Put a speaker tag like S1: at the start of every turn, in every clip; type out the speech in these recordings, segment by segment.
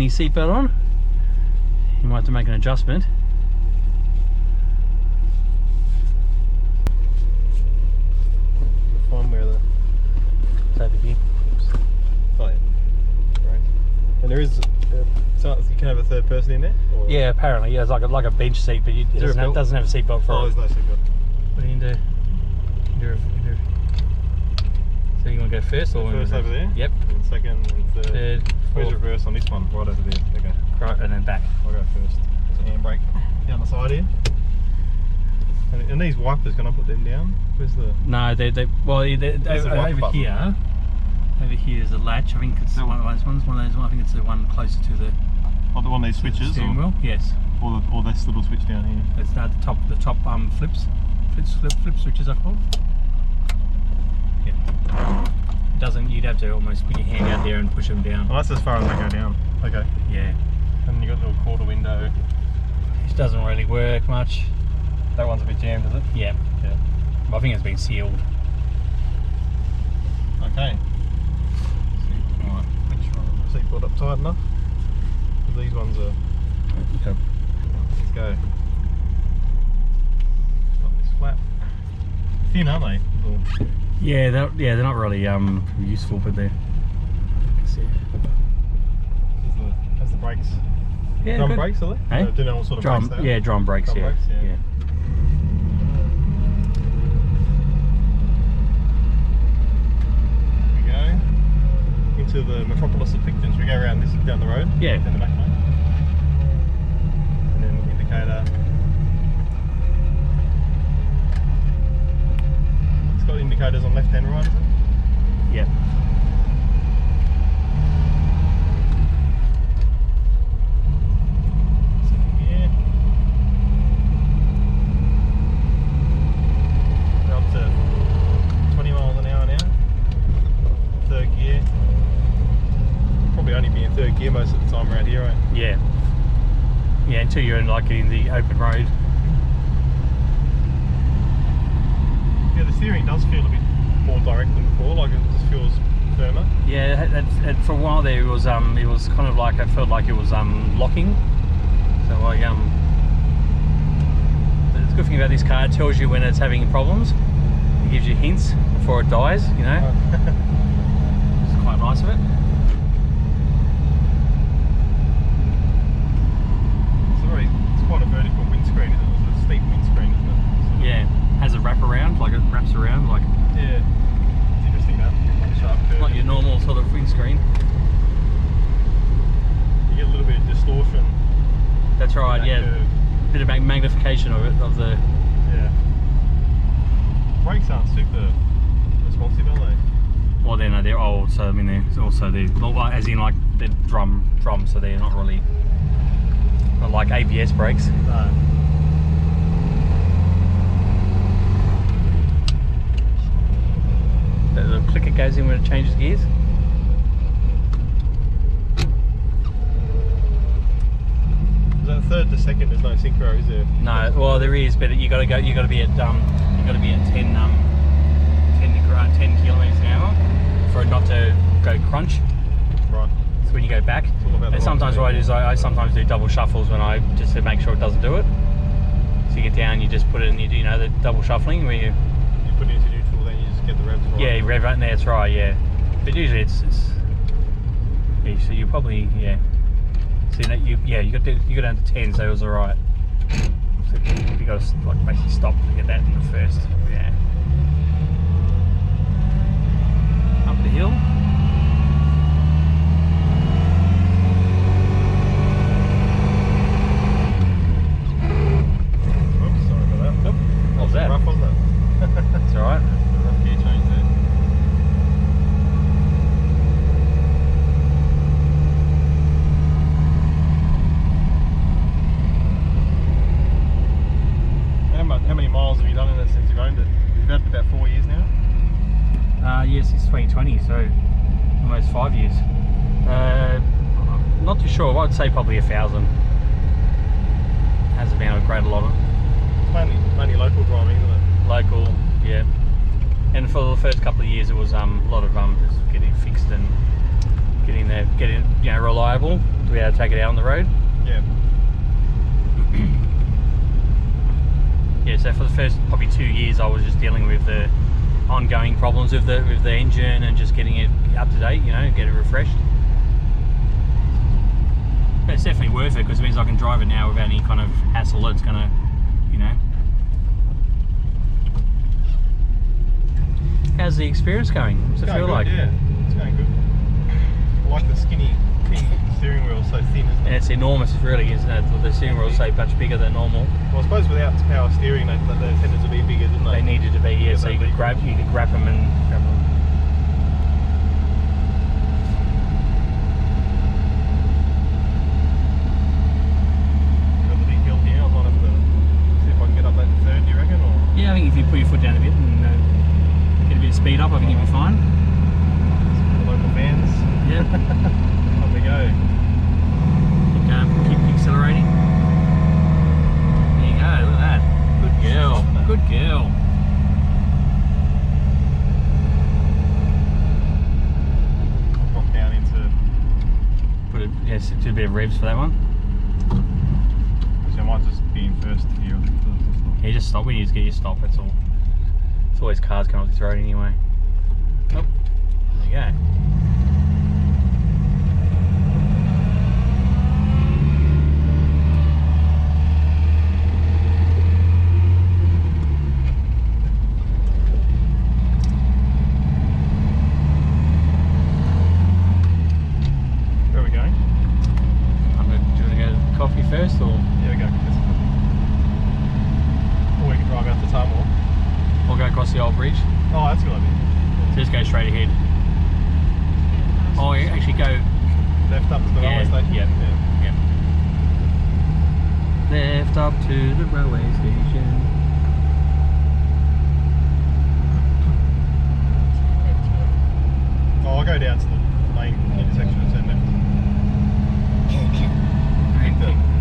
S1: your seatbelt on. You might have to make an adjustment.
S2: Find where the...
S1: It's over here.
S2: Oh yeah. Right. And there is... so you can have a third person in there? Or...
S1: Yeah, apparently. Yeah, it's like a bench seat, but it doesn't have a seatbelt for it.
S2: Oh, there's no seatbelt.
S1: What do you do? So you want to go first or
S2: first over there?
S1: Yep.
S2: And second and
S1: Third.
S2: Where's reverse on this one? Right over there. Okay.
S1: Right, and then back.
S2: I'll go first. There's a handbrake down the side here. And these wipers, can I put them down? Where's the...
S1: No, they're over here. Over here is a latch. I think it's one of those ones. I think it's the one closer to the...
S2: Oh, the one these switches?
S1: Steering wheel? Yes.
S2: Or this little switch down here?
S1: It's the top flips. Flip switches, I call it. Yeah. It doesn't, you'd have to almost put your hand out there and push them down.
S2: Well, that's as far as they go down. Okay.
S1: Yeah.
S2: And you got a little quarter window.
S1: Which doesn't really work much.
S2: That one's a bit jammed, is it?
S1: Yeah.
S2: Yeah.
S1: I think it's been sealed.
S2: Okay. Alright, make sure the seatbelt up tight enough. These ones are...
S1: Okay.
S2: Let's go. Got this flap. Thin, aren't they? Little...
S1: Yeah, they're not really useful, but they're...
S2: Has the brakes.
S1: Yeah,
S2: drum
S1: good.
S2: brakes, are they?
S1: Hey?
S2: Do you know what sort of brakes they are?
S1: Yeah, drum brakes.
S2: Drum brakes, yeah. Here we go. Into the metropolis of Picton. We go around this down the road.
S1: Yeah.
S2: Down the back lane. And then indicator. It's got indicators on left and right, is it?
S1: Yeah.
S2: Third gear most of the time around here, right?
S1: Yeah. Yeah, until you're in the open road.
S2: Yeah, the steering does feel a bit more direct than before. Like it just feels firmer.
S1: Yeah, for a while there it was kind of like I felt like it was locking. So the good thing about this car, it tells you when it's having problems. It gives you hints before it dies. You know. It's quite nice of it.
S2: Quite a vertical windscreen, isn't it? It's a steep windscreen, isn't it?
S1: Yeah, has a wrap around, like it wraps around, like.
S2: Yeah, it's interesting that sharp curve.
S1: Not your normal sort of windscreen.
S2: You get a little bit of distortion.
S1: That's right. Yeah,
S2: curve.
S1: Bit of magnification of the.
S2: Yeah. Brakes aren't super responsive, are they?
S1: Well, they're old, so I mean they're also as in like they're drum, so they're not really. Not like ABS brakes.
S2: No.
S1: The clicker goes in when it changes gears.
S2: Is that third to second? There's no synchro, is there?
S1: No, well there is, but you got to be at 10 kilometers an hour for it not to go crunch.
S2: Right.
S1: So when you go back, and sometimes what I do is I sometimes do double shuffles just to make sure it doesn't do it. So you get down, you just put it in, you do the double shuffling where you
S2: put it into neutral, then you just get the revs right.
S1: Yeah, rev right, and that's right. Yeah, but usually it's yeah. So you probably See that you got down to 10, so it was all right. So you got to basically stop to get that in the first. Yeah. Up the hill.
S2: Rough, wasn't it?
S1: It's alright.
S2: Rough gear change there. How many miles have you done in it since you've owned it? You've had it about 4 years now?
S1: Yes, it's 2020, so almost 5 years. Not too sure. I'd say probably 1,000. Hasn't been a great lot of.
S2: Mainly local driving, isn't it?
S1: Local, yeah. And for the first couple of years, it was a lot of just getting fixed and getting reliable. to be able to take it out on the road.
S2: Yeah.
S1: Yeah, so for the first probably 2 years I was just dealing with the ongoing problems with the engine and just getting it up to date, you know, get it refreshed. But it's definitely worth it because it means I can drive it now without any kind of hassle. It's gonna, you know. How's the experience going? What's it feel
S2: good,
S1: like?
S2: Yeah, it's going good. I like the skinny steering wheel, so thin, isn't it?
S1: And it's enormous, really, isn't it? The steering wheel is so much bigger than normal.
S2: Well, I suppose without power steering, they tended to be bigger, didn't they?
S1: They needed to be, yeah, so you could grab them and grab them.
S2: Got the big hill here. I might have to see if I can get up that third. Do you reckon? Or
S1: Yeah, I think if you put your foot down a bit and get a bit of speed up, I think you'll be fine.
S2: the local fans.
S1: Yeah.
S2: Up we go.
S1: Keep accelerating. There you go, look at that. Good girl. Good girl.
S2: I'll drop down into.
S1: Put it, yes, do a bit of revs for that one.
S2: So I might just be in first here.
S1: Yeah, just stop when you just get your stop, that's all. There's always cars coming up this road anyway. Oh, there you go.
S2: Where are we going?
S1: Do you want to go to coffee first or?
S2: Yeah, we go. Or we can drive out to Tamworth.
S1: Or go across the old bridge?
S2: Oh, that's a good idea.
S1: So just go straight ahead. Oh, yeah, actually go
S2: Left up to the railway station?
S1: Yep. Left up to the railway station.
S2: Oh, I'll go down to the main intersection and turn left.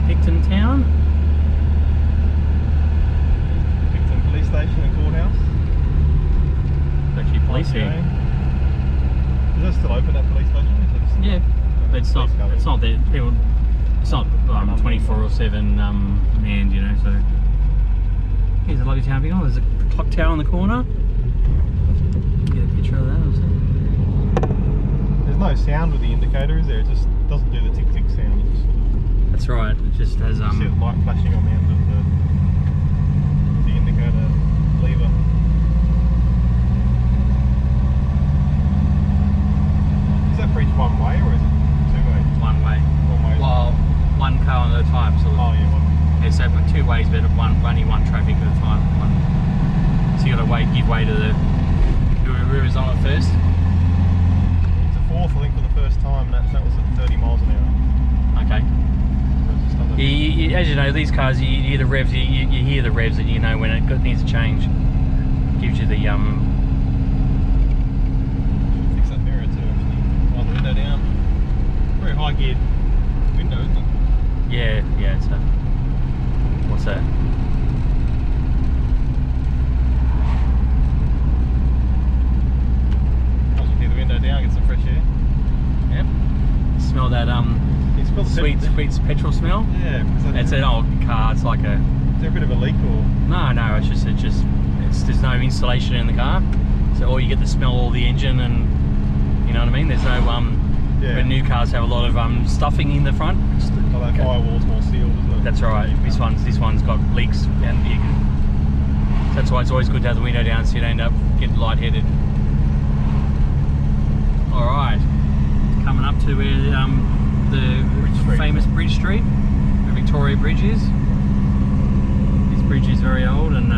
S1: Picton Town.
S2: Picton Police Station and Courthouse.
S1: There's actually police
S2: Okay.
S1: here.
S2: Is that still open, that police station? Is it still
S1: Yeah, but it's not. It's not that people. It's not 24/7 manned, you know. So here's a lovely town. Oh, there's a clock tower on the corner. Get a picture of that. Or something.
S2: There's no sound with the indicator, is there? It just doesn't do the tick tick sound. It just sort of,
S1: That's right. It just has
S2: you see the light flashing on the end of the indicator lever. Is that for each one way or is it two ways?
S1: one way.
S2: One way.
S1: Well, one car at a time. So
S2: Oh yeah, one.
S1: yeah, so two ways, but only one traffic at a time. So you got to give way to whoever's on it first.
S2: It's a fourth, I think, for the first time. That was at 30 miles an hour.
S1: Okay.
S2: So it's just under-
S1: As you know, these cars, you hear the revs, you hear the revs, and you know when it needs to change. Gives you the
S2: Fix that mirror too, actually. Roll the window down. Very high geared window, isn't it?
S1: yeah. It's a what's that?
S2: I'll just keep the window down, get some fresh air.
S1: Yep. Smell that
S2: You smell the
S1: sweet petrol smell.
S2: Yeah, because
S1: It's an old car. It's like a
S2: is there a bit of a leak or?
S1: no. It's just there's no insulation in the car, so all you get the smell of the engine, and you know what I mean. There's no
S2: Yeah.
S1: But new cars have a lot of stuffing in the front.
S2: Oh, that firewall's more sealed, isn't it?
S1: That's right. This one's got leaks, and you can, that's why it's always good to have the window down so you don't end up getting lightheaded. All right, coming up to where the famous Bridge Street, where Victoria Bridge is. This bridge is very old and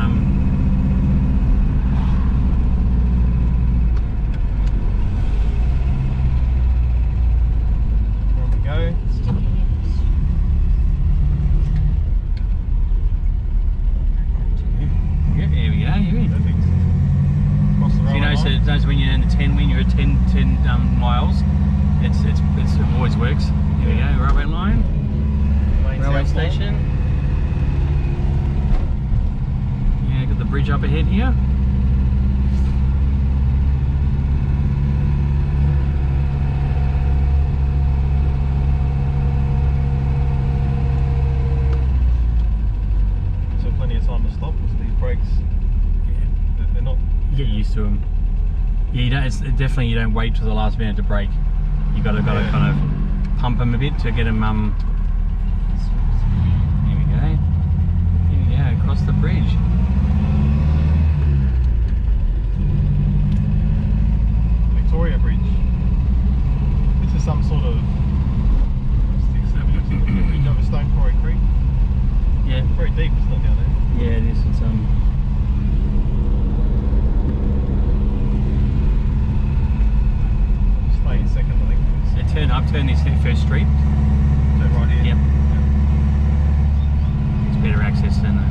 S2: On we go.
S1: yeah, there we go. You're in.
S2: Perfect. Cross the
S1: So you
S2: railway
S1: know,
S2: line.
S1: so when you're in the 10, when you're at 10 miles, it always works. Here we go, railway line,
S2: Main
S1: railway
S2: south line.
S1: station. Yeah, got the bridge up ahead here.
S2: stop. These brakes, they're not.
S1: You get used to them. Yeah, you don't. It's definitely you don't wait till the last minute to brake. You got to
S2: Yeah.
S1: kind of pump them a bit to get them. Here we go. Here we go across the bridge.
S2: Victoria Bridge. This is some sort of bridge over Stone Quarry Creek.
S1: Yeah.
S2: Very deep, isn't it, down there?
S1: Yeah, it is. It's
S2: Stay in second, I think.
S1: So turn this first street.
S2: Turn right here.
S1: Yep. It's better access than that.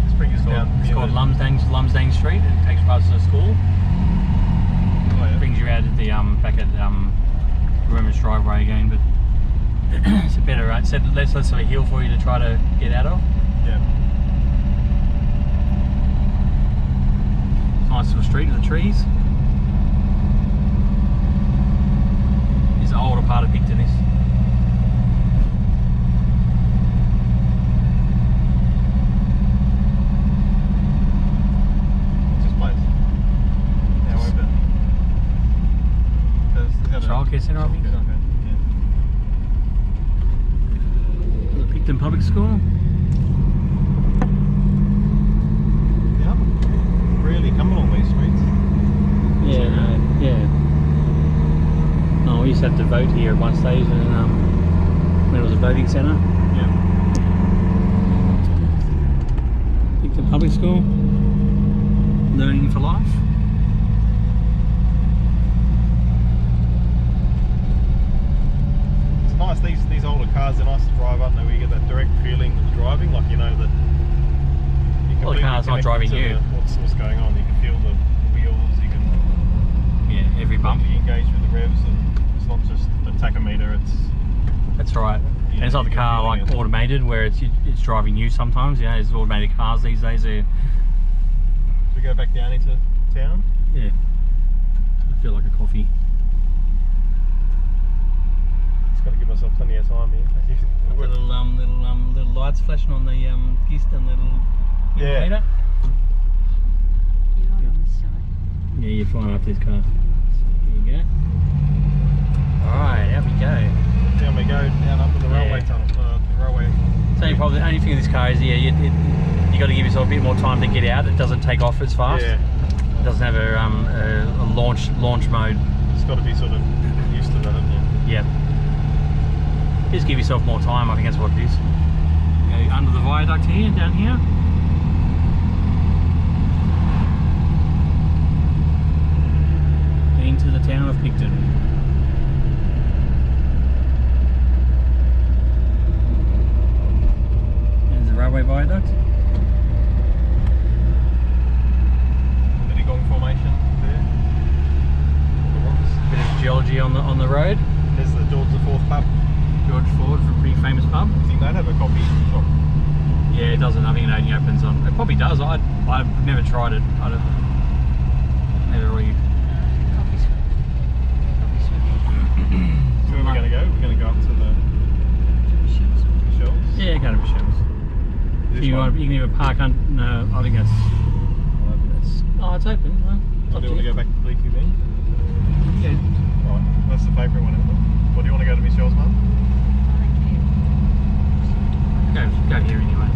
S2: Let's bring us down.
S1: It's
S2: near
S1: called
S2: the-
S1: Lumsdane Street. It takes past the school.
S2: Oh, yeah.
S1: Brings you out at the back at Rumors driveway again, but it's a better it's less of a hill for you to try to get out of.
S2: Yeah.
S1: Nice little street with the trees. It's the older part of Picton, this.
S2: What's this place? Now open.
S1: Childcare centre, I think.
S2: Okay.
S1: The Picton Public School.
S2: Yeah. Really coming along these streets.
S1: Yeah, yeah. Oh, we used to have to vote here at one stage, and when it was a voting centre.
S2: Yeah.
S1: Picton Public School. Learning for life.
S2: It's nice. These older cars are nice to drive, aren't they? Where you get that direct feeling of driving, like you know that.
S1: Well, the car's not driving you.
S2: What's going on? You can feel the wheels. You can.
S1: Yeah, every bump.
S2: You engage with the revs, and it's not just a tachometer. It's.
S1: That's right.
S2: Yeah,
S1: And it's not the
S2: you get
S1: car
S2: feeling
S1: like
S2: it.
S1: automated where it's driving you sometimes. Yeah, there's automated cars these days.
S2: Should we go back down into town?
S1: Yeah. I feel like a coffee.
S2: Just got to give myself plenty of time here.
S1: Little lights flashing on the piston, little
S2: Yeah.
S1: indicator.
S3: You're not on this side.
S1: Yeah, you're flying up this car. Here you go. Alright, out we go.
S2: Down we go, down up to the railway
S1: Yeah.
S2: tunnel. The railway.
S1: So you probably the only thing with this car is you got to give yourself a bit more time to get out. It doesn't take off as fast.
S2: Yeah.
S1: It doesn't have a launch mode.
S2: It's got to be sort of used to that, hasn't it?
S1: Yeah. Just give yourself more time. I think that's what it is. Go under the viaduct here, down here. Into the town of Picton. There's the railway viaduct.
S2: Mittagong formation there. The rocks.
S1: Bit of geology on the road.
S2: There's the George IV pub.
S1: George Ford, a pretty famous pub.
S2: I think they'd have a coffee shop.
S1: Yeah, it doesn't. I think it only opens on. It probably does. I've never tried it. I don't. Never really.
S3: Coffee sweat. Coffee sweat.
S2: So where are we going to go? We're going to go up to the shelves.
S1: Yeah, go to Michelle's.
S2: This
S1: You
S2: one?
S1: can either park on. No, I think that's. Oh, it's open. Well,
S2: Or do you want to go back to Bleakley then?
S1: Yeah.
S2: Right, that's the favourite one, isn't it? Or do you want to go to Michelle's, Mum?
S3: I don't care.
S1: Go here anyway.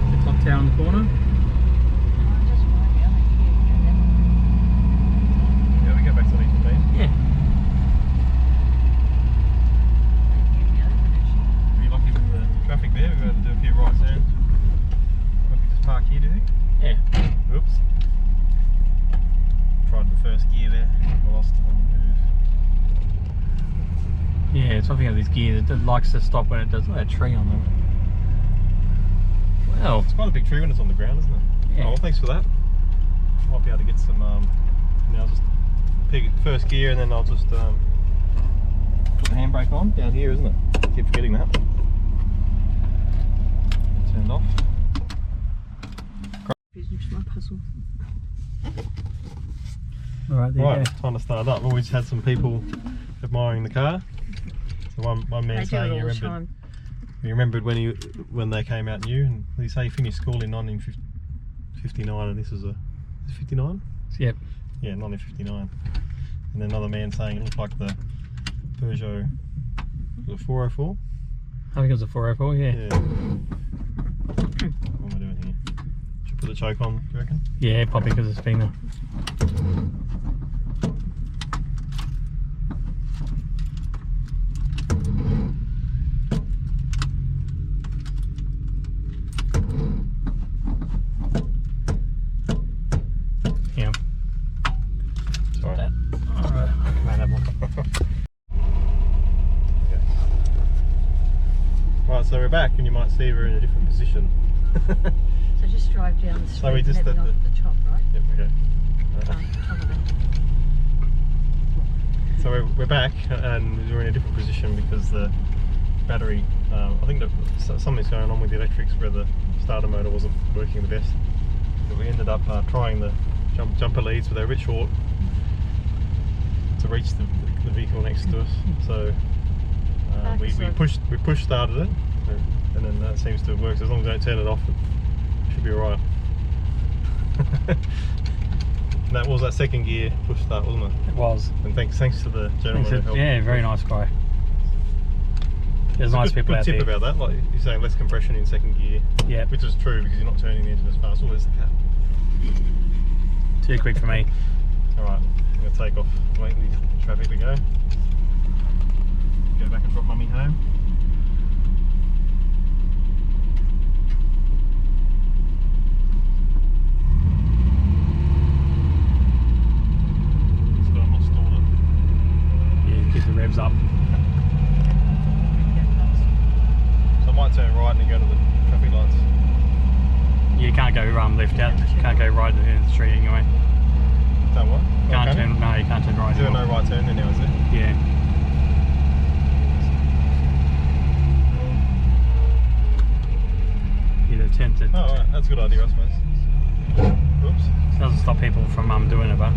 S1: The clock tower in the corner.
S3: No, it doesn't mind me. I don't care.
S2: Yeah, we go back to the convene.
S1: Yeah.
S2: Are you lucky with the traffic there? We've got to do a few right turns. Maybe just park here, do you think?
S1: Yeah.
S2: Oops. Tried the first gear there. I lost it on the move.
S1: Yeah, something of this gear that likes to stop when it does that tree on them. Well,
S2: It's quite a big tree when it's on the ground, isn't it?
S1: Yeah.
S2: Oh, well, thanks for that. Might be able to get some. Now I'll just pick first gear and then I'll just put the handbrake on down here, isn't it? Keep forgetting that. Turned off.
S3: Business, my puzzle.
S1: all right, there you
S2: Right,
S1: go.
S2: time to start up. Well, we just had some people admiring the car. So one man
S3: They do
S2: saying
S3: it
S2: he
S3: all the
S2: remembered,
S3: time.
S2: he remembered when they came out new, and he say he finished school in 1959, and this is 59?
S1: Yep.
S2: Yeah, 1959. And then another man saying it looked like the Peugeot, was it 404?
S1: I think it was a 404, yeah.
S2: Yeah. What am I doing here? Should I put the choke on, do you reckon?
S1: Yeah, probably because it's been a... Yeah.
S2: Sorry.
S1: That. Alright, I can have one.
S2: Okay. Right, so we're back, and you might see we're in a different position.
S3: So just drive down the street
S2: So we just
S3: and heading
S2: had
S3: off the top, right?
S2: Yep, okay.
S3: Top of it.
S2: So we're back, and we're in a different position because the battery, I think that something's going on with the electrics where the starter motor wasn't working the best. But we ended up trying the jumper leads, but they were a bit short to reach the vehicle next to us. So we pushed started it, and then that seems to work. So as long as I don't turn it off, it should be alright. That was that second gear push start, wasn't it?
S1: It was.
S2: And thanks to the gentleman who helped.
S1: Yeah, very nice guy. There's nice people
S2: good
S1: out
S2: tip
S1: there.
S2: about that, like you're saying less compression in second gear.
S1: Yeah.
S2: Which is true because you're not turning the engine as fast. Oh, there's the cat.
S1: Too quick for me.
S2: Alright, I'm going to take off, wait for the traffic to go. Go back and drop mummy home. Still not stalled it.
S1: Yeah, keep the revs up.
S2: So I might turn right and then go to the traffic lights.
S1: You can't go left out. You can't go right into the street anyway.
S2: Done what?
S1: Can't
S2: Okay.
S1: turn. No, you can't turn right.
S2: Is there
S1: anymore.
S2: no right turn there now, is there?
S1: Yeah. Yeah, turn to.
S2: Oh, alright, that's a good idea, I suppose. Oops.
S1: Doesn't stop people from doing it, but.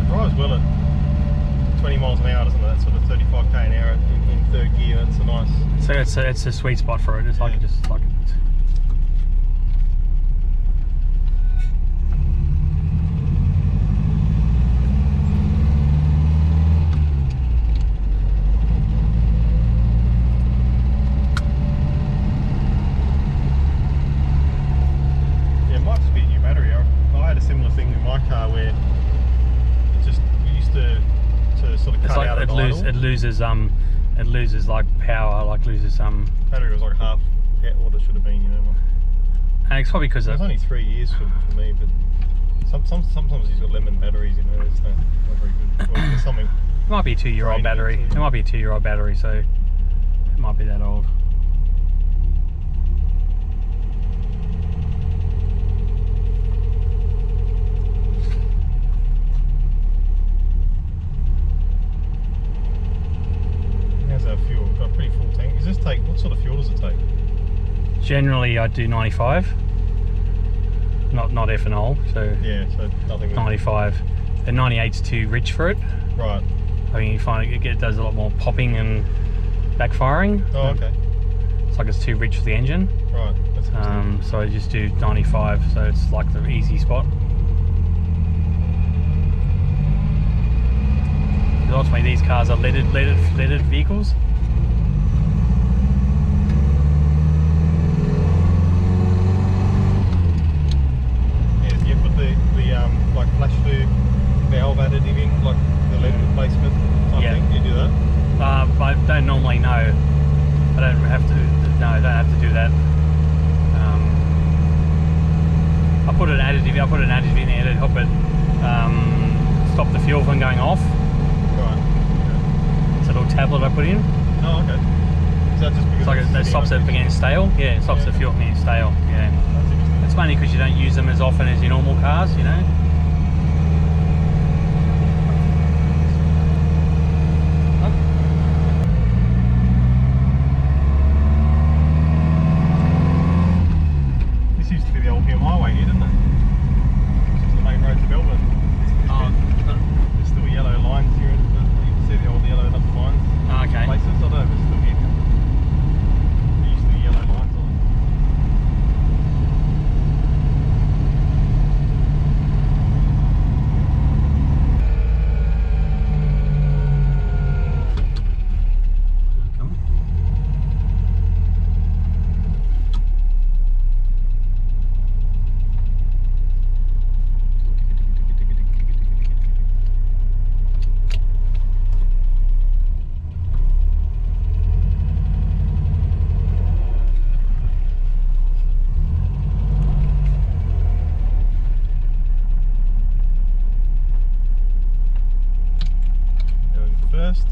S2: It drives well at 20 miles an hour, doesn't it? That's sort of 35k an hour in third gear. That's a nice.
S1: So it's a sweet spot for it. It's like
S2: Yeah.
S1: just like.
S2: Yeah, it might just be a new battery. I had a similar thing with my car where it just we used to sort of
S1: It's
S2: cut
S1: like
S2: out
S1: it loses like power, like loses
S2: Battery was like half what it should have been, you know.
S1: and it's probably because
S2: It was only 3 years for me, but sometimes these got lemon batteries, you know. It's not very good. Well, there's something.
S1: it might be a 2-year-old
S2: Draining
S1: battery.
S2: it,
S1: It might be a 2-year-old battery, so it might be that old.
S2: How's our fuel? Got a pretty full tank. Does this take? What sort of fuel does it take?
S1: Generally, I do 95. Not ethanol, so
S2: Yeah, so nothing.
S1: 95. And 98's too rich for it.
S2: Right.
S1: I mean, you find it does a lot more popping and backfiring.
S2: Oh, okay.
S1: It's like it's too rich for the engine.
S2: Right. That's interesting.
S1: So I just do 95, so it's like the easy spot. 'Cause ultimately, these cars are leaded vehicles.
S2: bulb additive in, like the lead replacement type
S1: Yeah.
S2: thing? Do you do that?
S1: I don't normally know. I don't have to. No, I don't have to do that. I put an additive in there to help it stop the fuel from going off.
S2: Right.
S1: It's a little tablet I put in.
S2: Oh, okay. Is that just because
S1: It's like that stops it from getting stale. Yeah, it stops
S2: Yeah.
S1: the fuel from getting stale. Yeah.
S2: That's interesting.
S1: It's mainly because you don't use them as often as your normal cars, you know.
S2: This used to be the Oldham Highway here, didn't it? This is the main road to Melbourne. There's still yellow lines here. You can see the old yellow lines
S1: Okay.
S2: places. I don't know if it's still here. There used to be yellow lines on it. Going first.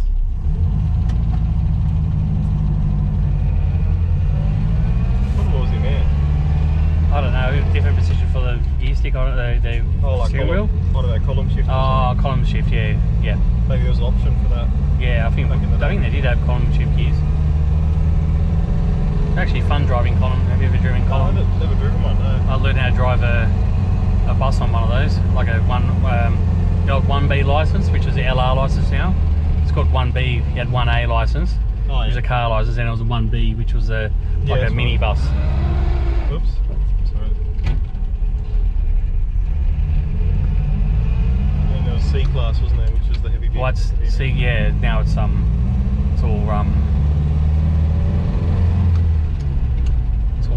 S2: What was in there?
S1: I don't know. Different position for the gear stick on it. The
S2: Oh, like
S1: steering wheel.
S2: What are they, column shift? or
S1: Oh, column shift. Yeah, yeah,
S2: something? Maybe there was an option for that.
S1: yeah. I think they did have column shift gears. It's actually fun driving column. Have you ever driven
S2: Oh,
S1: column?
S2: I've never driven one, no.
S1: I learned how to drive a bus on one of those, like the old 1B license, which is the LR license now. It's called 1B. You had 1A license,
S2: Oh,
S1: which was a car license, and it was a 1B, which was like
S2: that's
S1: a mini
S2: right.
S1: bus.
S2: Oops. Sorry. And there was C-Class, wasn't there, which was the heavy
S1: Well,
S2: vehicle.
S1: see, yeah. Now it's all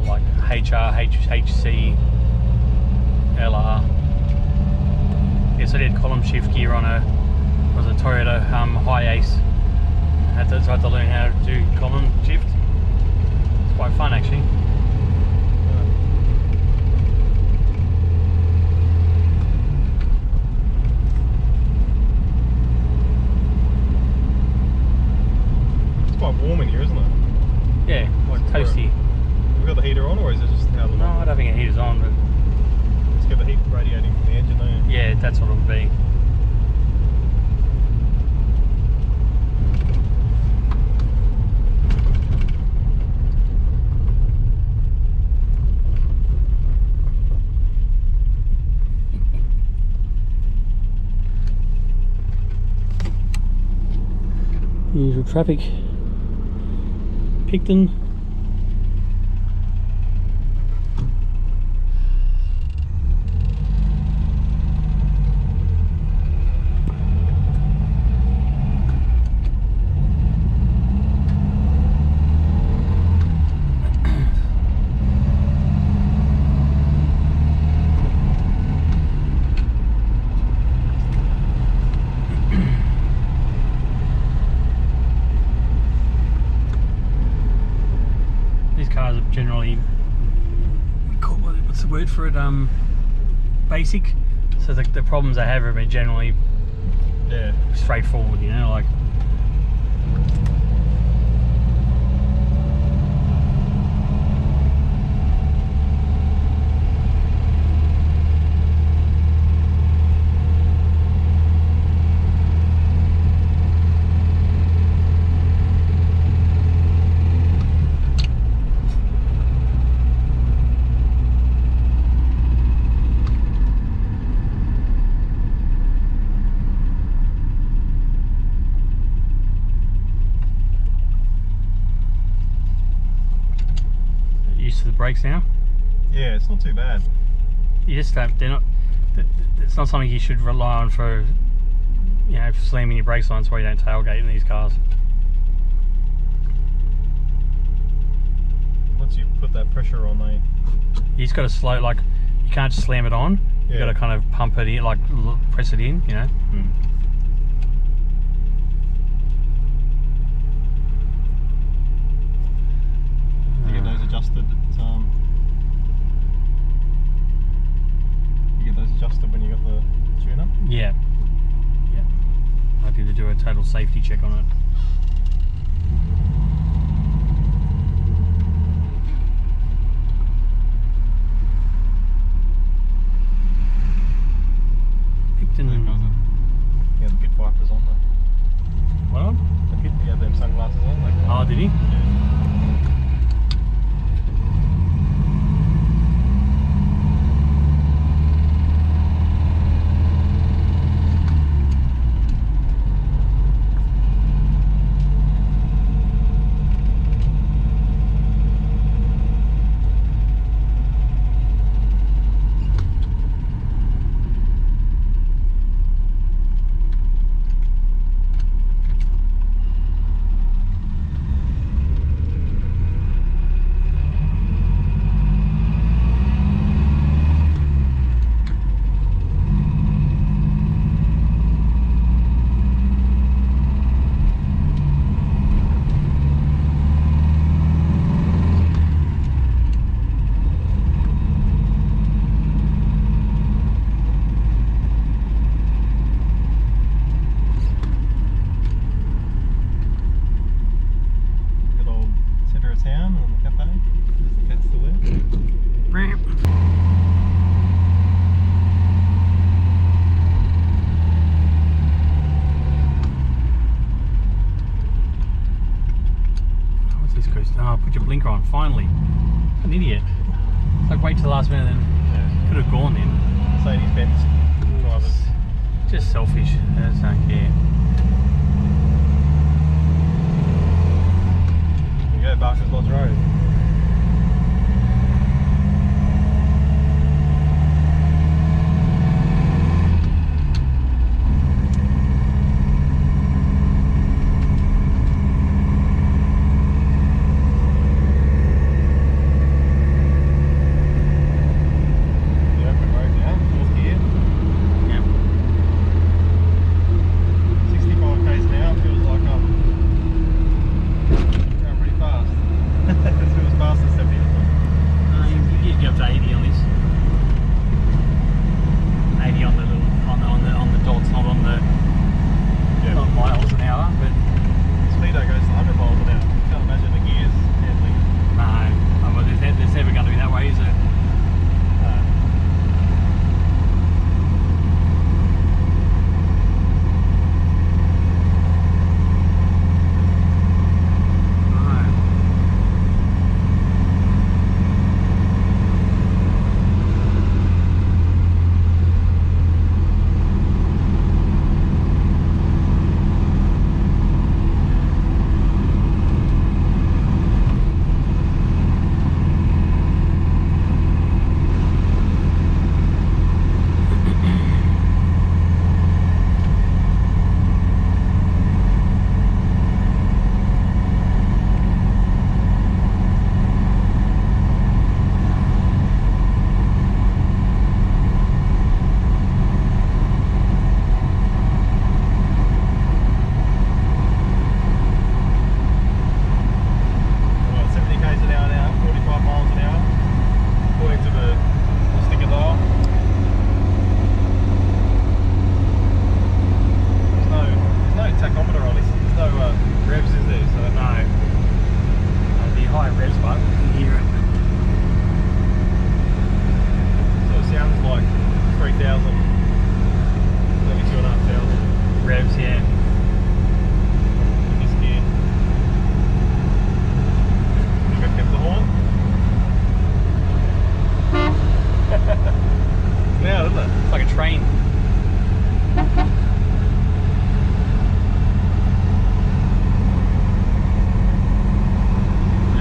S1: like HR, HC, LR. Yes, I did column shift gear on a Toyota Hi-Ace. I had to learn how to do column shift. It's quite fun actually.
S2: It's quite warm in here, isn't it?
S1: Yeah,
S2: Like
S1: it's toasty.
S2: Have we got the heater on, or is it just how the
S1: No, I don't think the heater's on, but
S2: Let's get the heat radiating from the engine, don't you?
S1: yeah, that's what it'll be. Usual traffic. Picton. These cars are generally, what's the word for it? Basic. So the problems they have are generally
S2: Yeah.
S1: straightforward, you know, like. Used to the brakes now.
S2: Yeah, it's not too bad.
S1: You just don't. They're not. It's not something you should rely on for, you know, slamming your brakes on. That's why you don't tailgate in these cars.
S2: Once you put that pressure on,
S1: You just got to slow. Like, you can't just slam it on. You got to kind of pump it in, like press it in, you know.
S2: You get those adjusted. You get those adjusted when you got the tuner.
S1: Yeah. I need to do a total safety check on it.
S2: Yeah, the pit wipers on there.
S1: What on?
S2: The pit, yeah, them sunglasses on. Like,
S1: Oh, did he?
S2: yeah. Good old centre of town and the cafe. Is the cat still there?
S1: What's this coast? Oh, put your blinker on, finally. An idiot. It's like wait till the last minute then.
S2: Yeah.
S1: Could have gone then.
S2: Mercedes Benz drivers.
S1: Just selfish. I just don't care.
S2: There you go, Barker's Lodge Road. The open road now, fourth gear.
S1: Yeah.
S2: 65 k's an hour feels like I'm going pretty fast. It feels fast as 70.
S1: You can get up to 80 on this. 80 on the little on the dots, not on the not miles an hour, but
S2: Speedo goes to 100 miles an hour. Can't imagine the gears handling.
S1: no. Well, there's never going to be that way, is it?
S2: Well, 70 k's an hour now, 45 miles an hour, according to the sticker dial. There's no tachometer on this. There's no revs, is there? So
S1: No. The high revs, but you can hear it.
S2: it sounds like 3,000, maybe 2,500
S1: Revs, yeah.
S2: in this gear. You got kept the horn? Now, isn't it?
S1: It's like a train.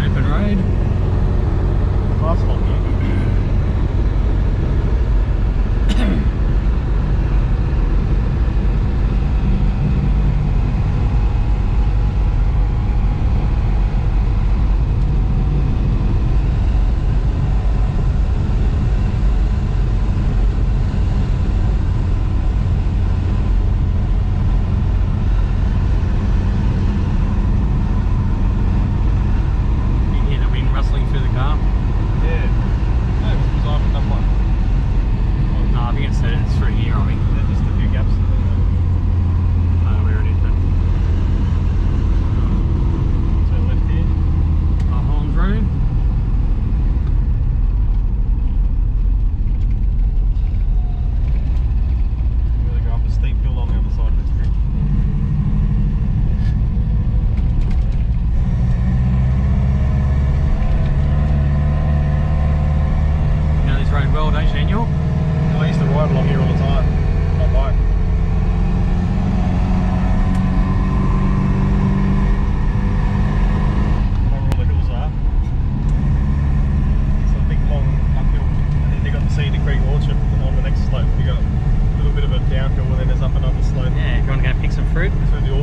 S1: Open road.
S2: Nice one.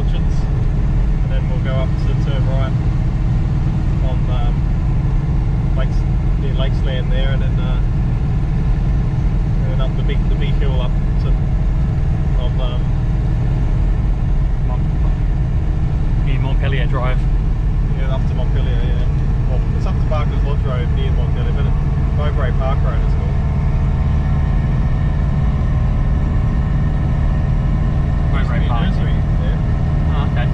S2: Orchards, and then we'll go up to turn right on near Lakesland there, and then up the big hill up to
S1: near Montpellier Drive.
S2: yeah, up to Montpellier. Yeah, well, it's up to Barker's Lodge Road near Montpellier, but Mowbray Park Road is called.
S1: Mowbray Park.
S2: Nursery there.
S1: Oh, okay.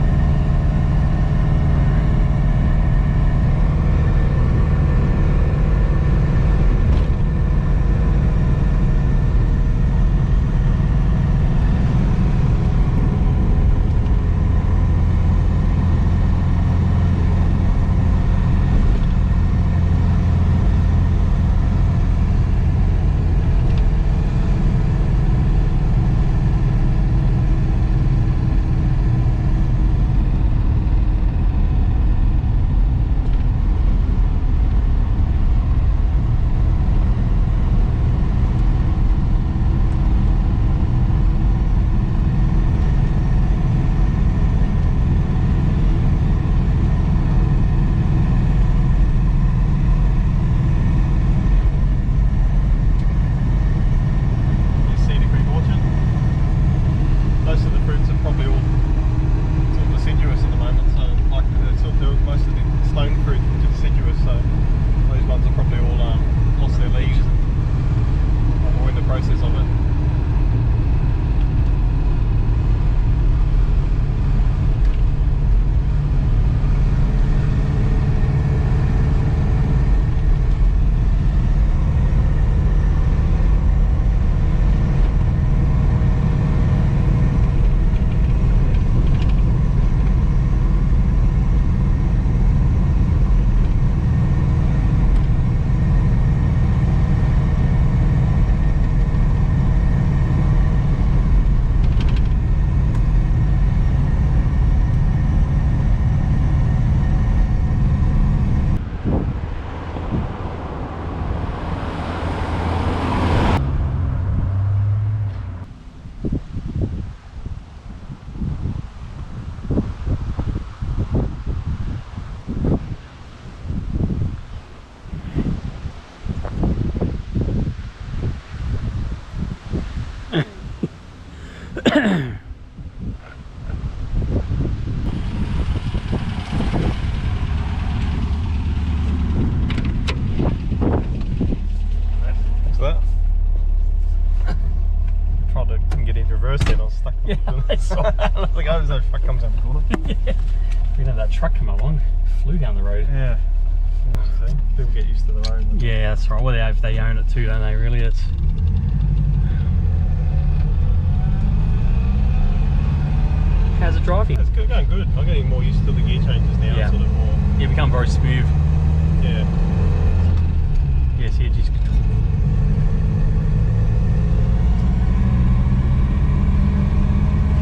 S2: Yeah, I saw that. I was like, oh, that truck comes down the corner.
S1: Yeah. We had that truck come along, flew down the road.
S2: Yeah. People get used to the road.
S1: Yeah, that's right. Well, they own it too, don't they? Really, it's. How's it driving?
S2: It's going good. I'm getting more used to the gear changes now.
S1: Yeah.
S2: Sort of more.
S1: You become very smooth.
S2: Yeah.
S1: Yes, you just.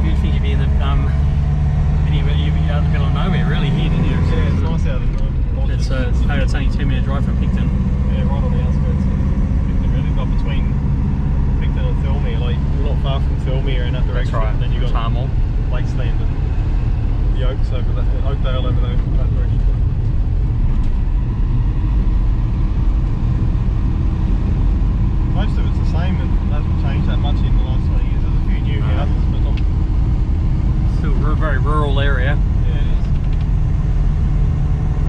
S1: You think you'd be in the you'd be out in the middle of nowhere, really, here, didn't you?
S2: Yeah, it's nice out in the.
S1: It's only 2-minute drive from Picton.
S2: Yeah, right on the outskirts of Picton, really. Got between Picton and Thirlmere, like you're not far from Thirlmere in that direction.
S1: That's right.
S2: And then you got
S1: Tarmall,
S2: Lakesland and the Oaks over that, Oakdale over that direction. Most of it's the same and hasn't changed that much in the last 20 years. There's a few new houses, but not.
S1: Still a very rural area.
S2: Yeah, it is.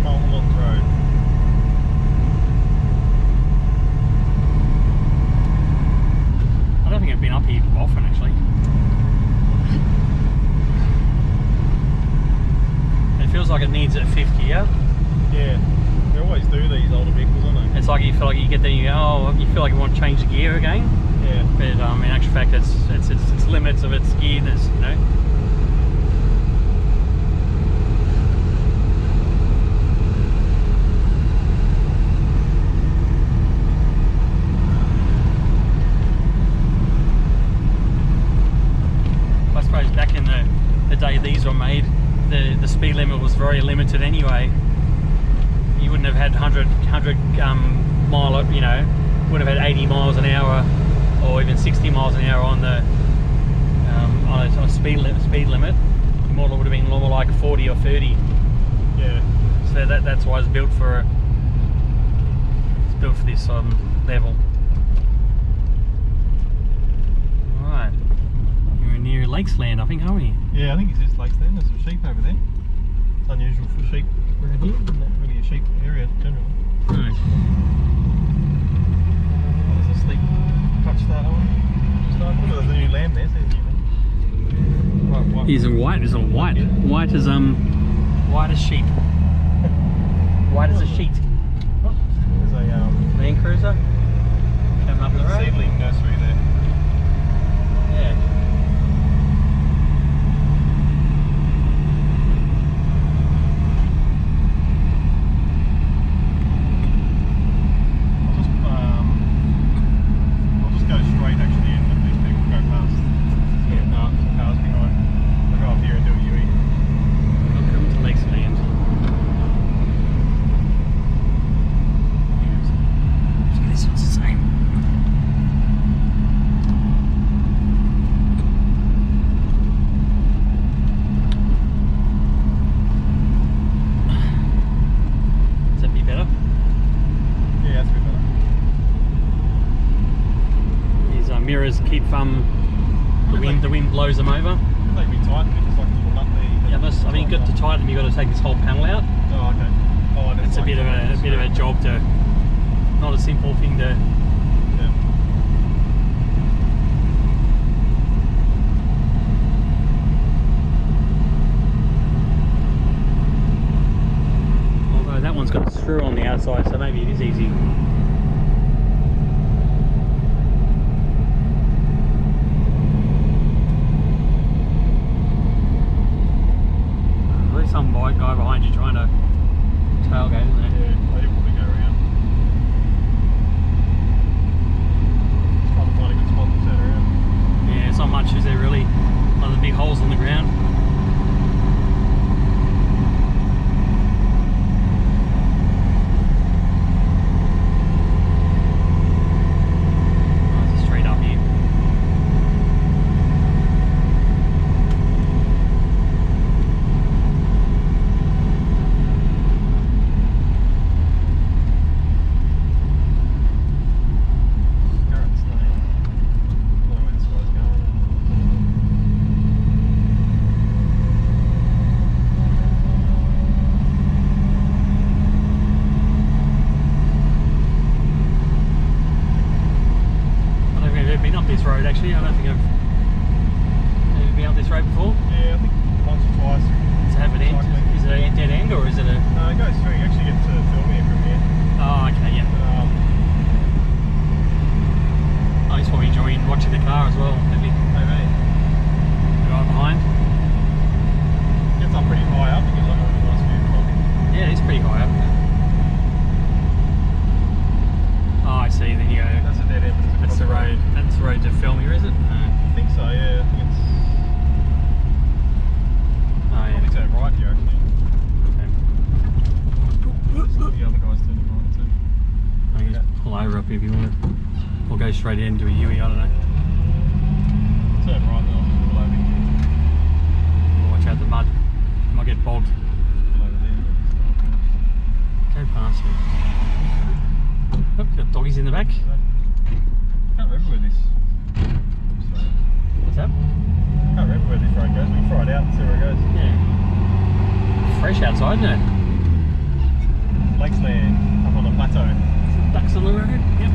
S2: Mulholland Road.
S1: I don't think I've been up here often, actually. It feels like it needs a fifth gear.
S2: Yeah, they always do these older vehicles, don't they?
S1: It's like you feel like you get there and you go, oh, you feel like you want to change the gear again.
S2: Yeah.
S1: But in actual fact, it's limits of its gearness, you know. I suppose back in the day these were made, the speed limit was very limited anyway. You wouldn't have had 100 mile, you know, would have had 80 miles an hour or even 60 miles an hour on the on a speed limit. model would have been more like 40 or 30.
S2: Yeah.
S1: So that's why it's built for this level. Right, we're near Lakesland, I think, aren't we?
S2: Yeah, I think it's just lakes then. There's some sheep over there. It's unusual for sheep around here. Not really a sheep area generally.
S1: Hmm.
S2: There's a sleep touch start on. Look at the new lamb there. There's a new lamb. Right, white.
S1: He's a white. He's a white. White as white as sheep. White as a sheet.
S2: There's a
S1: Land Cruiser coming up the road.
S2: seedling nursery there.
S1: Yeah.
S2: I'll just go straight actually and let these people go past. Yeah, no, some cars behind. I'll go up here and do a UE.
S1: Welcome to Lakesland. This one's the same. Does that be better?
S2: Yeah, that's a bit better.
S1: These mirrors keep the wind blows them over.
S2: They can be tightened if it's like a little nut there.
S1: Yeah, I mean, you've got to tighten them. You've got to take this whole panel out.
S2: Oh, okay. Oh, and
S1: It's a bit of a job to, not a simple thing to.
S2: Yeah.
S1: Although that one's got a screw on the outside, so maybe it is easy. There's some guy behind you trying to tailgate, isn't there?
S2: Yeah, they'll probably go around. Just trying to find a good spot to turn around.
S1: Yeah, it's not much, is there really? Other than big holes on the ground. Oh, it's straight up here.
S2: Current's name. I don't know where this guy's going.
S1: I don't think I've ever been up this road actually. I don't think I've ever been up this road before.
S2: Yeah, I think once or twice.
S1: Does it have an end?
S2: Cycling.
S1: Is it a dead end or is it a...
S2: No, it goes through. You actually get to film here from here.
S1: Oh, okay, yeah.
S2: But,
S1: Oh, he's probably enjoying watching the car as well, maybe.
S2: maybe.
S1: Right behind.
S2: Gets up pretty high up. You get like a really nice view from it.
S1: Yeah, it's pretty high up. Oh, I see. Then you go.
S2: That's a dead end. But
S1: That's the road. That's the road to film here, is it?
S2: I think so, yeah. I think it's
S1: Oh,
S2: probably turn right here actually.
S1: Okay.
S2: The other guy's turning right too.
S1: I can just pull over up if you want to. Or go straight in, do a UE, I don't know.
S2: Turn right now. Pull over here.
S1: Watch out the mud. You might get bogged.
S2: Pull over there.
S1: Go past me. Oh, got doggies in the back.
S2: Can't remember where this.
S1: What's that?
S2: Can't remember where this road goes. We can try it out and see where it goes.
S1: Yeah. Fresh outside, isn't it?
S2: Lakesland, up on the plateau.
S1: Ducks on the road. Yep.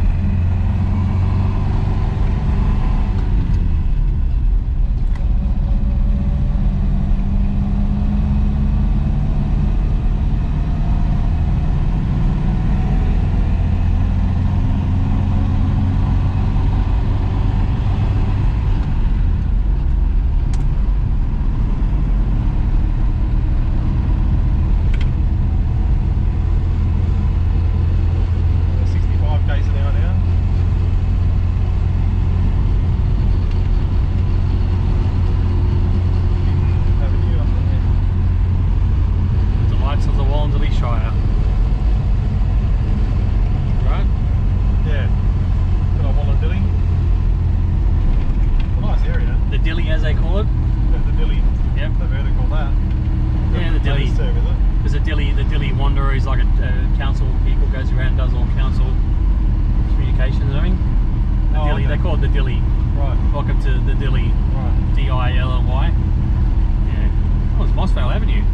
S1: Yep.
S2: The vertical that.
S1: Yeah, the Dilly.
S2: Latest term, is it?
S1: There's a the Dilly Wanderer is like a council vehicle, goes around and does all council communications and everything. The
S2: Oh,
S1: Dilly,
S2: okay.
S1: they call it the Dilly.
S2: Right.
S1: Welcome to the Dilly,
S2: Right.
S1: D-I-L-L-Y. Yeah. Oh, it's Mossvale Avenue.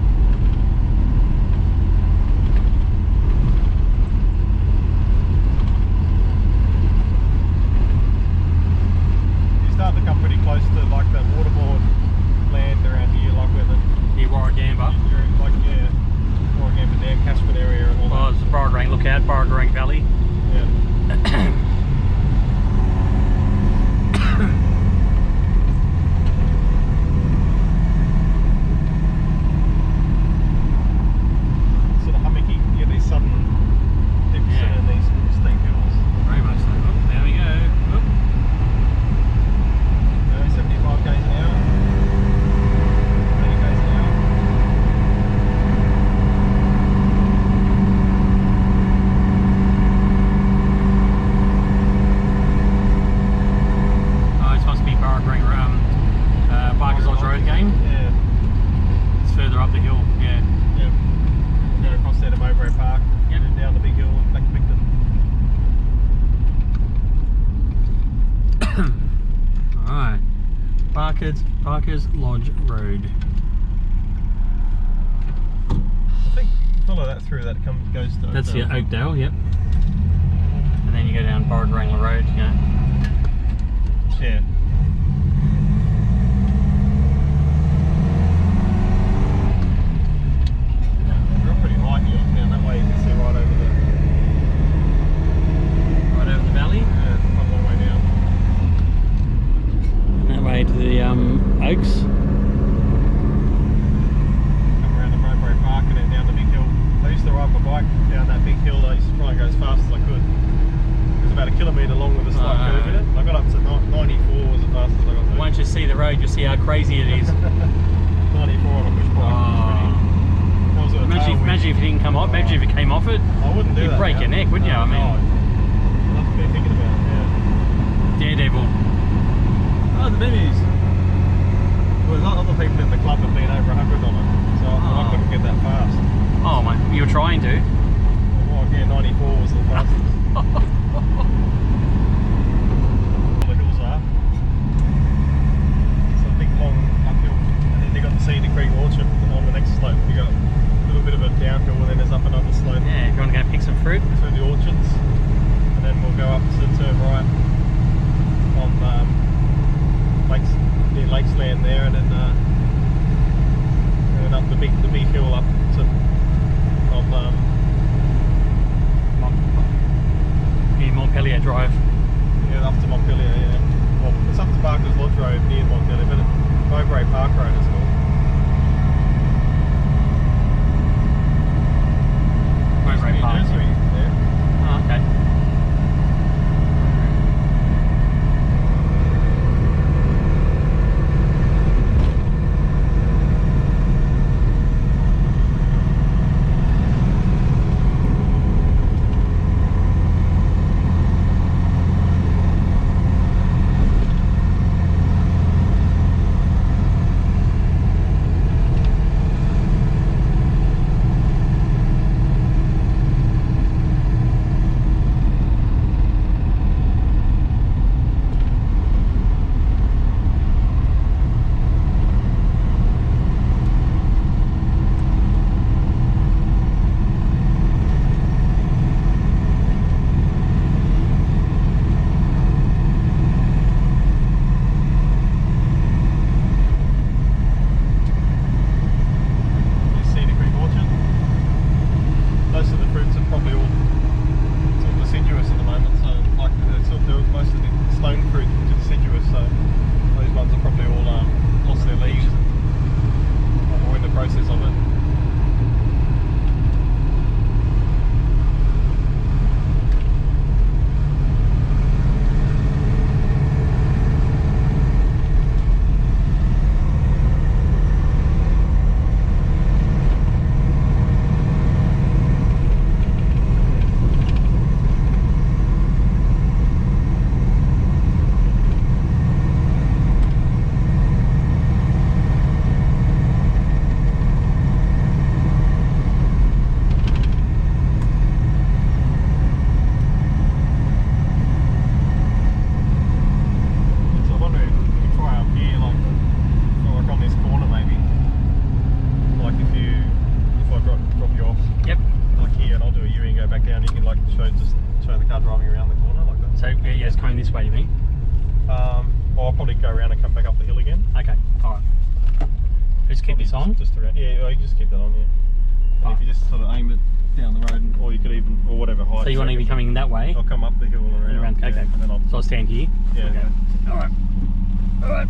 S2: You start to come pretty close to like the waterboard land around here, like where the
S1: Near Warragamba.
S2: you're in, like Warragamba Dam, Casper area and all
S1: Oh, it's Bargarang. Look out, Bargarang Valley.
S2: that. Yeah. Sort of hummocky, you get these sudden dips
S1: Yeah.
S2: and these steep hills.
S1: Very much so. Oh, there we go. Oh.
S2: 75 k's an hour, 80 k's an hour.
S1: Oh, this must be Bargarang, Barker's Lodge Road again.
S2: Yeah,
S1: It's further up the hill. Yeah.
S2: yeah. Go across there to Mowbray Park,
S1: Yep.
S2: and then down the big hill and back to Picton.
S1: Alright. Barker's Lodge Road.
S2: I think you follow that through, that goes to
S1: That's
S2: Oakdale.
S1: Oakdale, yep. And then you go down Bargarang Road, yeah.
S2: Yeah. You're up pretty high here, down that way you can see right over the,
S1: Right over the valley.
S2: quite a long way down.
S1: And that way to the Oaks.
S2: Come around to Mowbray Park and then down the big hill. I used to ride my bike down that big hill. I used to try and go as fast as I could. It was about a kilometre long with a slight curve in it. I got up to 94 was the fastest I got to.
S1: Once you see the road, you'll see how crazy it is.
S2: 94 on a push bike. That was a
S1: Imagine if you didn't come off. Imagine if you came off it.
S2: I wouldn't do
S1: You'd
S2: that
S1: break
S2: now.
S1: your neck, wouldn't you? I mean-
S2: Oh, that's what they're thinking about, yeah.
S1: Daredevil.
S2: Oh, the Minis. Well, a lot of other people in the club have been over 100 on it, so I
S1: Oh.
S2: couldn't get that fast.
S1: Oh my, you were trying to.
S2: Well, yeah, 94 was the fastest. All the hills are. It's a big long uphill, and then you got the Cedar Creek Orchard on the next slope. You got a little bit of a downhill, and then there's up another slope
S1: Yeah, if you want to go pick some fruit.
S2: through the orchards, and then we'll go up to turn right on Lakes, near Lakesland there, and then up the big hill up to
S1: Near Montpellier Drive.
S2: yeah, up to Montpellier, yeah. Well, it's up to Barker's Lodge Road near Montpellier, but Mowbray Park Road is called.
S1: Mowbray
S2: Used to be a
S1: Park.
S2: nursery there.
S1: Oh, okay.
S2: come back up the hill again.
S1: Okay, alright. Just keep this on?
S2: Just around. Yeah, you just keep that on, yeah. And
S1: Right.
S2: if you just sort of aim it down the road, or you could even, or whatever height.
S1: So you want to be coming that way?
S2: I'll come up the hill and around.
S1: Okay.
S2: Yeah, and then I'll.
S1: So I'll stand here?
S2: Yeah.
S1: Okay. Alright. Alright.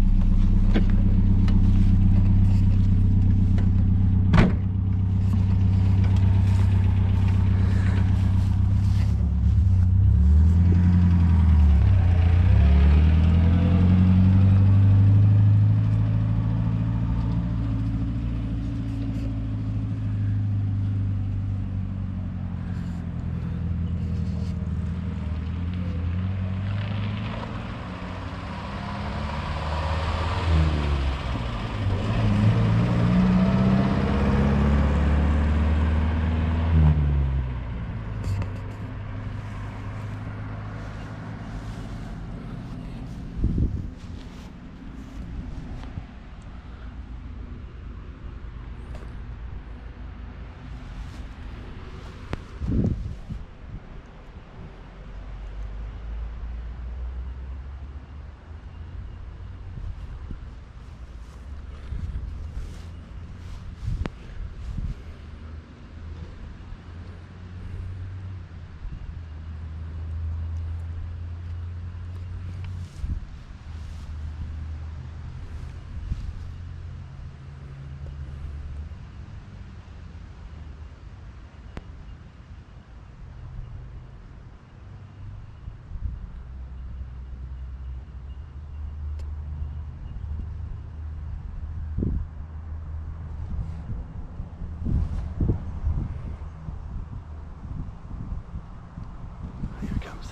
S1: Here it comes.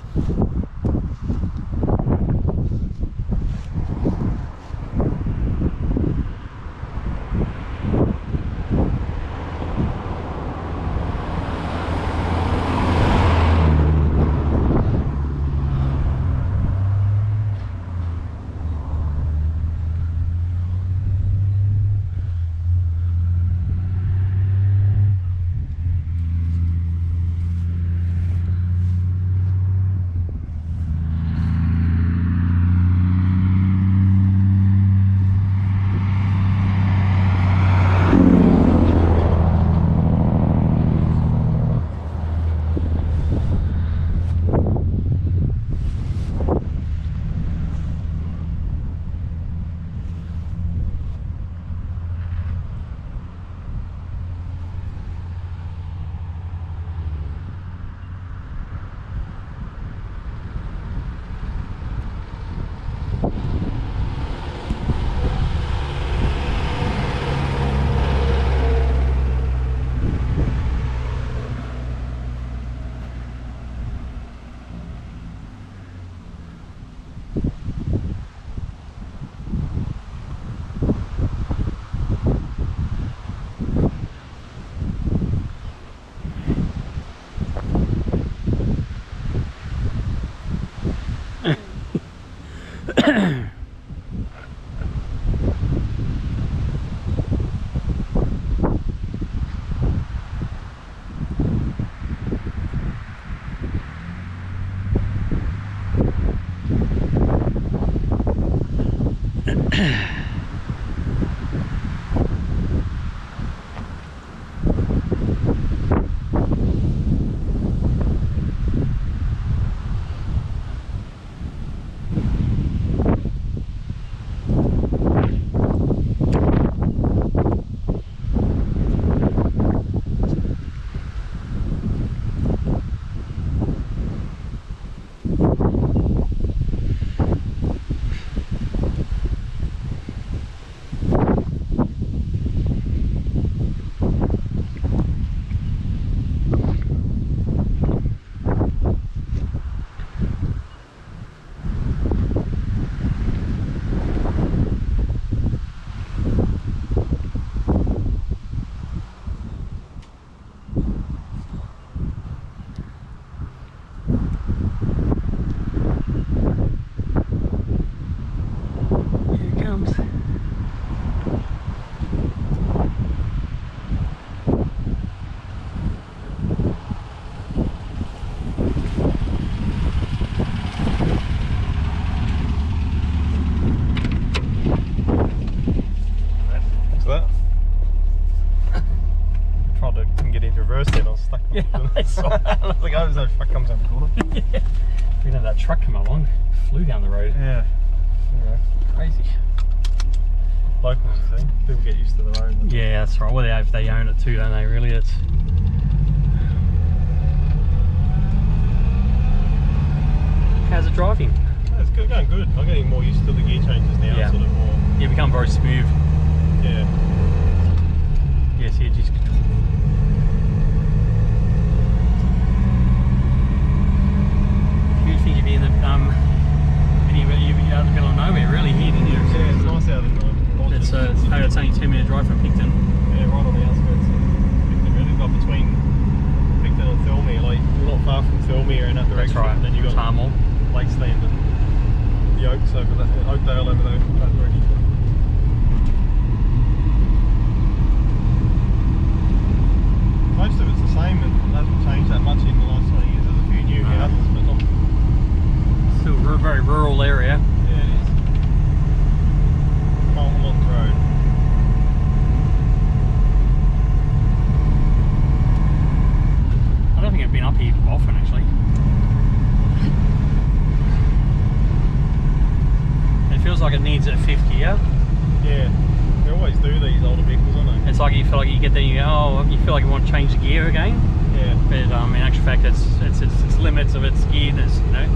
S2: that truck comes over the corner.
S1: Yeah. We had that truck come along, flew down the road.
S2: Yeah. Anyway,
S1: Crazy.
S2: locals, you see. People get used to the road.
S1: Yeah, that's right. Well, they own it too, don't they? Really, it's. How's it driving?
S2: Yeah, it's good, going good. I'm getting more used to the gear changes now.
S1: Yeah.
S2: Sort of more.
S1: You become very smooth.
S2: Yeah.
S1: Yes, you just. You'd think you'd be in the you'd be out in the middle of nowhere, really. Here, didn't you?
S2: Yeah, it's nice out in the.
S1: It's only 2-minute drive from Picton.
S2: Yeah, right on the outskirts of Picton, really. Got between Picton and Thirlmere, like you're not far from Thirlmere in that direction.
S1: That's right.
S2: And then you got
S1: Tarmore.
S2: Lakestand and the Oaks over that, Oakdale over that direction. Most of it's the same and hasn't changed that much in the last 20 years. There's a few new houses, but not.
S1: Still a very rural area.
S2: Yeah, it is. Mulholland Road.
S1: I don't think I've been up here often, actually. It feels like it needs a fifth gear.
S2: Yeah, they always do these older vehicles, don't they?
S1: It's like you feel like you get there and you go, oh, you feel like you want to change the gear again.
S2: Yeah.
S1: But in actual fact, it's limits of its gearness, you know.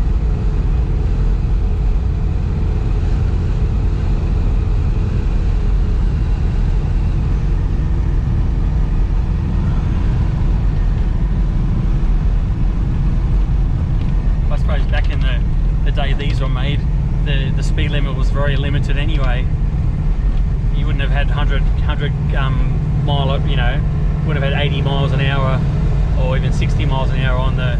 S1: I suppose back in the day these were made, the speed limit was very limited anyway. You wouldn't have had 100 mile, you know, would have had 80 miles an hour or even 60 miles an hour on the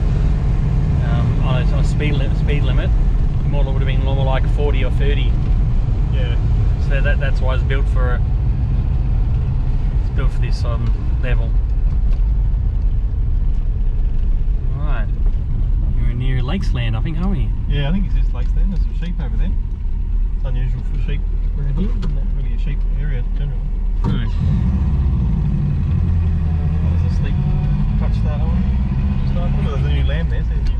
S1: on a speed limit. The model would have been more like 40 or 30.
S2: Yeah.
S1: So that's why it's built for this level. Right, you're near Lakesland, I think, aren't we?
S2: Yeah, I think it's just Lakestand. There's some sheep over there. It's unusual for sheep around here. Not really a sheep area generally. There's a sleep touch start on. Look at the new lamb there. There's new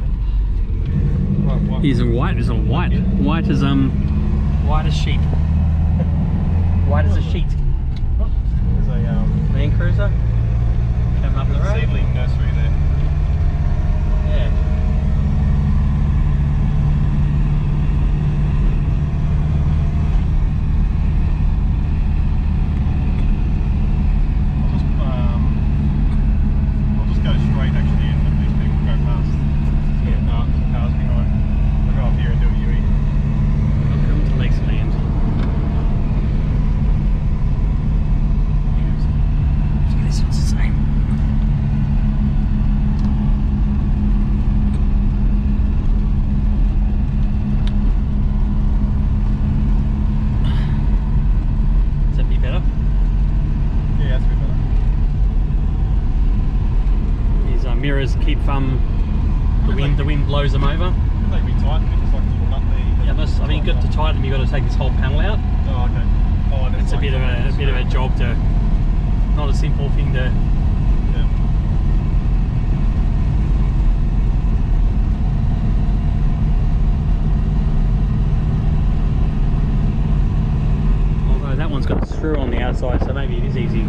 S2: lamb. Right,
S1: He's a white. He's a white. White as white as sheep. White as a sheet.
S2: There's a
S1: Land Cruiser. Coming up the road.
S2: seedling nursery there.
S1: Yeah.
S2: I'll just go straight actually and let these people go past. Some cars behind. I'll go up here and do a UE.
S1: Welcome to Lakesland. This one's the same. Does that be better?
S2: Yeah, that's a bit better.
S1: These mirrors keep the wind blows them over.
S2: They be tight because like a little nut there.
S1: Yeah, I mean, you got to tighten them. You got to take this whole panel out.
S2: Oh, okay. Oh, and
S1: It's a bit of a job to, not a simple thing to.
S2: Yeah.
S1: Although that one's got a screw on the outside, so maybe it is easy.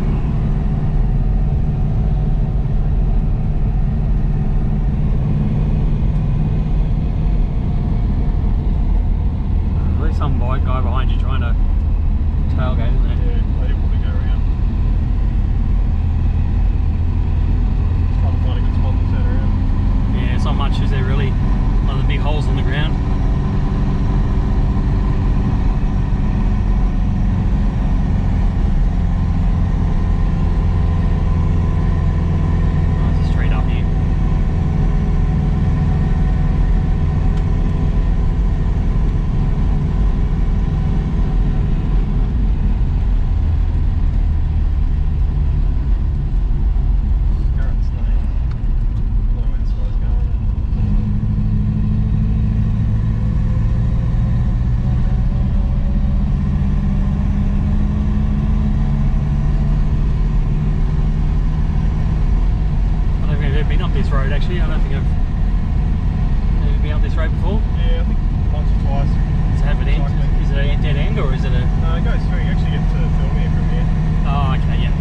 S1: There's some bike guy behind you trying to tailgate, isn't there?
S2: Yeah, they probably go around. Trying to find a good spot to turn around.
S1: Yeah, it's not much, is there really? Other than big holes in the ground. or is it a?
S2: It goes through. You actually get to film here from here.
S1: Oh, okay, yeah.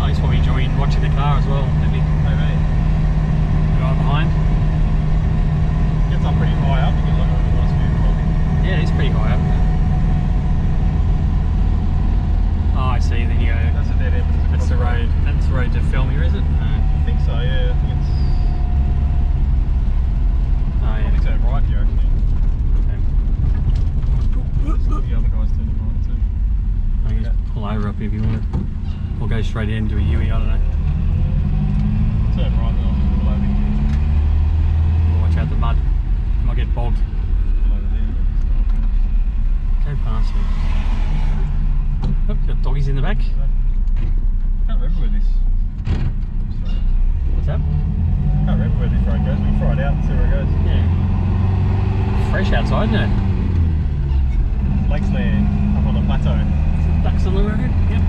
S1: Oh, he's probably enjoying watching the car as well. Maybe
S2: Maybe.
S1: the guy behind.
S2: Gets up pretty high up. You get like a nice view probably.
S1: Yeah, he's pretty high up. Oh, I see. Then you go.
S2: That's a dead end. But
S1: That's the road. That's the road to film here, is it? No.
S2: I think so. Yeah. I think it's.
S1: Oh
S2: I think
S1: yeah.
S2: it's right here actually.
S1: Okay.
S2: The other guy's turning right too.
S1: I can just pull over up if you want it. Or go straight into a Yui, I don't know.
S2: Turn right now. Pull over here.
S1: Watch out the mud. You might get bogged.
S2: Pull over there.
S1: Go past me. Oh, got doggies in the back.
S2: I can't remember where this.
S1: What's that?
S2: Can't remember where this road goes. We can try it out and see where it goes.
S1: Yeah. Fresh outside, isn't it?
S2: Lakesland up on the plateau.
S1: Ducks on the road. Yep.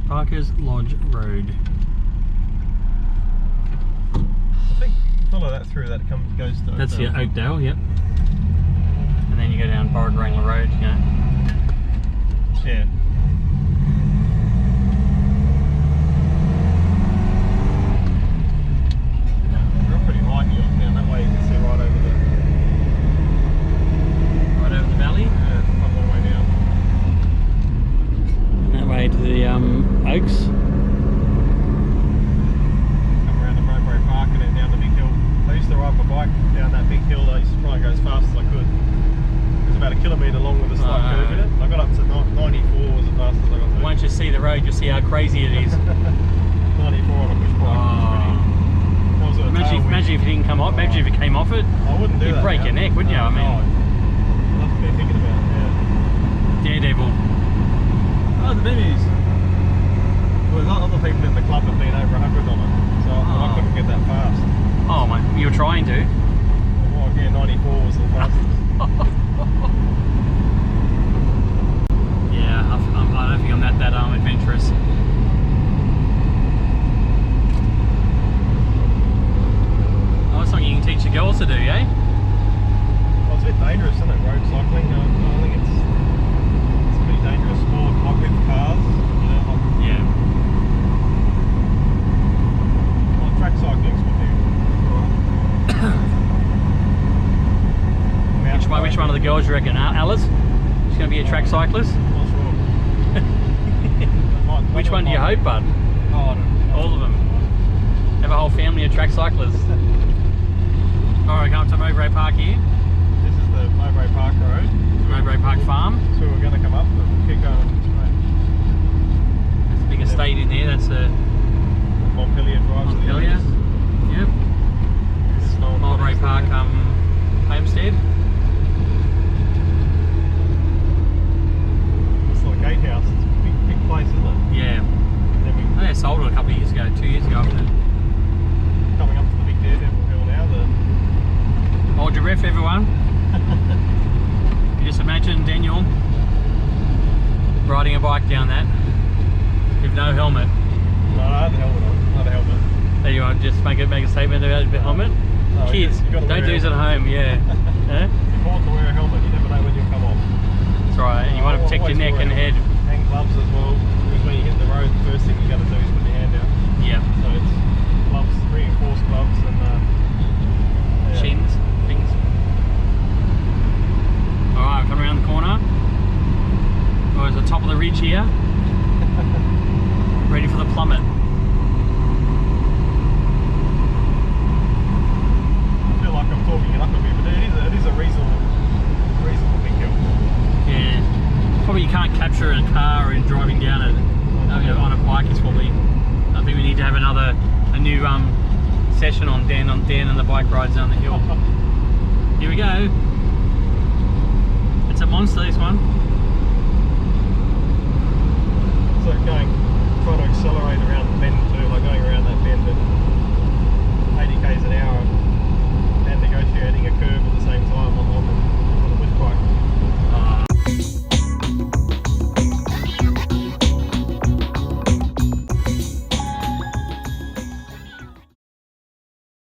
S1: Parker's Lodge Road.
S2: I think follow that through. That goes to.
S1: That's your Oakdale, yep. And then you go down Borrowdrangler Road, you know.
S2: Yeah. We're up pretty high here. Down that way, you can see right over the.
S1: Right over the valley.
S2: Yeah, up all the way down.
S1: That way to the Oaks.
S2: Come around the Mowbray Park and then down the big hill. I used to ride my bike down that big hill. I used to try and go as fast as I could. It was about a kilometre long with a slight curve in it. I got up to 94 was the fastest I got to.
S1: Once you see the road, you'll see how crazy it is.
S2: 94 on a push bike.
S1: Imagine if you didn't come off. Imagine if you came off it.
S2: I wouldn't do that.
S1: You'd break your neck, wouldn't you? I mean,
S2: that's what they're thinking about. Yeah.
S1: Daredevil.
S2: Oh, the Bimmies. Well, there's other people in the club have been over 100 on it, so I couldn't get that fast.
S1: Oh my, you were trying to?
S2: Well, yeah, 94 was the fastest.
S1: Yeah, I don't think I'm that adventurous. Oh, it's something you can teach the girls to do, eh?
S2: Well, it's a bit dangerous, isn't it, road cycling? I think it's a pretty dangerous sport, like with cars, you know, like,
S1: Yeah.
S2: well, track cycling's good too.
S1: one of the girls, you reckon? Alice? She's going to be a track cyclist?
S2: Not sure.
S1: Which one do you hope, bud?
S2: Oh, I don't know.
S1: All of them. Have a whole family of track cyclists. Alright, come up to Mowbray Park here.
S2: This is the Mowbray Park Road.
S1: Mowbray Park Farm.
S2: So we're going to come up, but we'll keep going straight.
S1: There's a big estate in there, that's a
S2: Montpellier Drive.
S1: Montpellier. Yep. Mowbray Park homestead.
S2: It's like a gatehouse. It's a big place, isn't it?
S1: Yeah.
S2: And then
S1: I think they sold it a couple of years ago, 2 years ago.
S2: we're coming up to the big Daredevil Hill now.
S1: Hold your breath, everyone. You just imagine Daniel riding a bike down that with no helmet.
S2: No, I had the helmet on. Not a helmet.
S1: There you are, just make a statement about the helmet.
S2: No,
S1: Kids,
S2: you gotta
S1: don't
S2: wear
S1: do this
S2: a
S1: at home, yeah. Eh?
S2: It's important to wear a helmet. You never know when you'll come off.
S1: That's right, and you want to protect your neck and head.
S2: Hang gloves as well, because when you hit the road, the first thing you got to do is put your hand out.
S1: Yeah.
S2: So it's gloves, reinforced gloves, and yeah.
S1: Shins, things. Alright, come around the corner. We're at the top of the ridge here. Ready for the plummet.
S2: I feel like I'm talking it up a bit, but it is a reasonable big hill.
S1: Yeah. Probably you can't capture in a car and driving down it. On a bike is probably. I think we need to have a new session on Dan and the bike rides down the hill. Here we go. It's a monster, this one.